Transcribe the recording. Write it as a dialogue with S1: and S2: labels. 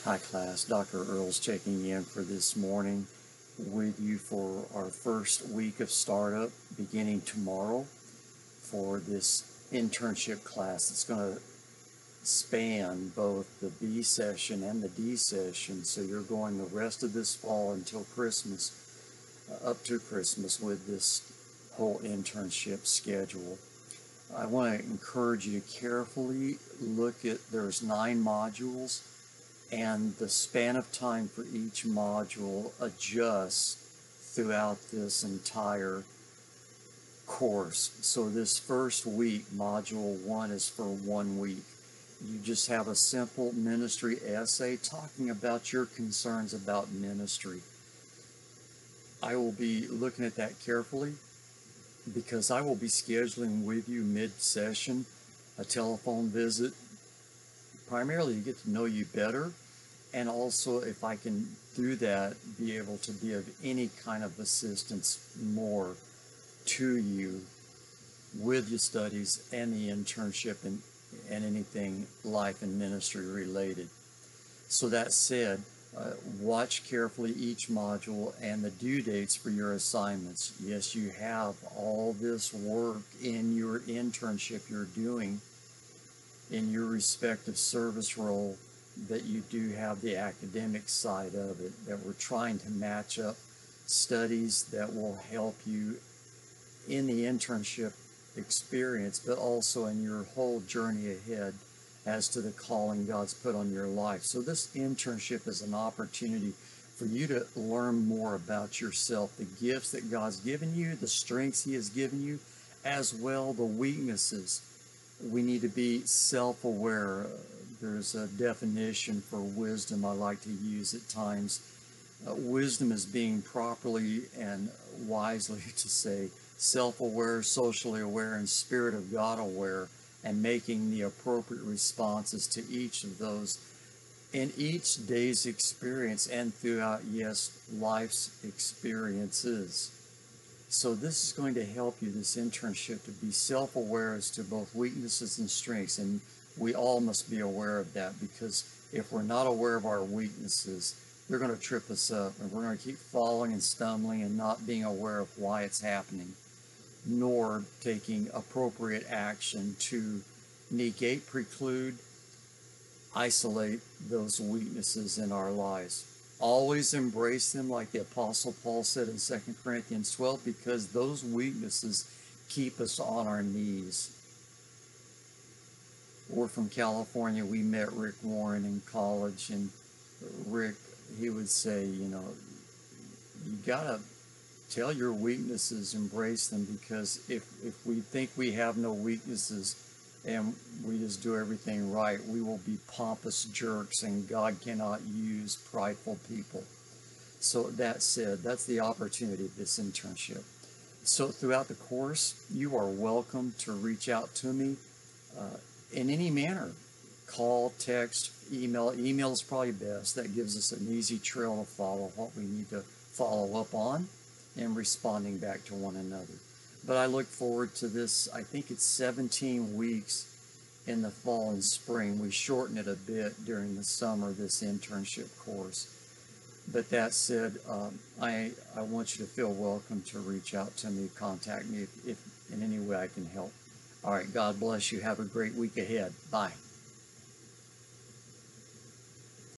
S1: Hi class, Dr. Earls checking in for this morning with you for our first week of startup beginning tomorrow for this internship class. It's going to span both the B session and the D session, so you're going the rest of this fall until Christmas, up to Christmas with this whole internship schedule. I want to encourage you to carefully look at, there's 9 modules, and the span of time for each module adjusts throughout this entire course. So this first week, module 1 is for 1 week. You just have a simple ministry essay talking about your concerns about ministry. I will be looking at that carefully because I will be scheduling with you mid-session a telephone visit, primarily to get to know you better, and also, if I can through that be able to be of any kind of assistance more to you with your studies and the internship and anything life and ministry related. So that said, watch carefully each module and the due dates for your assignments. Yes, you have all this work in your internship you're doing in your respective service role, that you do have the academic side of it, that we're trying to match up studies that will help you in the internship experience, but also in your whole journey ahead as to the calling God's put on your life. So this internship is an opportunity for you to learn more about yourself, the gifts that God's given you, the strengths He has given you, as well the weaknesses. We need to be self-aware. There's a definition for wisdom I like to use at times. Wisdom is being properly and wisely, to say, self-aware, socially aware, and Spirit of God aware, and making the appropriate responses to each of those in each day's experience and throughout, yes, life's experiences. So this is going to help you, this internship, to be self-aware as to both weaknesses and strengths. And we all must be aware of that, because if we're not aware of our weaknesses, they're going to trip us up, and we're going to keep falling and stumbling and not being aware of why it's happening, nor taking appropriate action to negate, preclude, isolate those weaknesses in our lives. Always embrace them, like the Apostle Paul said in 2 Corinthians 12, because those weaknesses keep us on our knees. We're from California. We met Rick Warren in college, and Rick, he would say, you gotta tell your weaknesses, embrace them, because if we think we have no weaknesses and we just do everything right, we will be pompous jerks, and God cannot use prideful people. So that said, that's the opportunity of this internship. So throughout the course, you are welcome to reach out to me in any manner. Call, text, email. Email is probably best. That gives us an easy trail to follow what we need to follow up on and responding back to one another. But I look forward to this. I think it's 17 weeks in the fall and spring. We shorten it a bit during the summer, this internship course. But that said, I want you to feel welcome to reach out to me, contact me if in any way I can help. All right, God bless you. Have a great week ahead. Bye.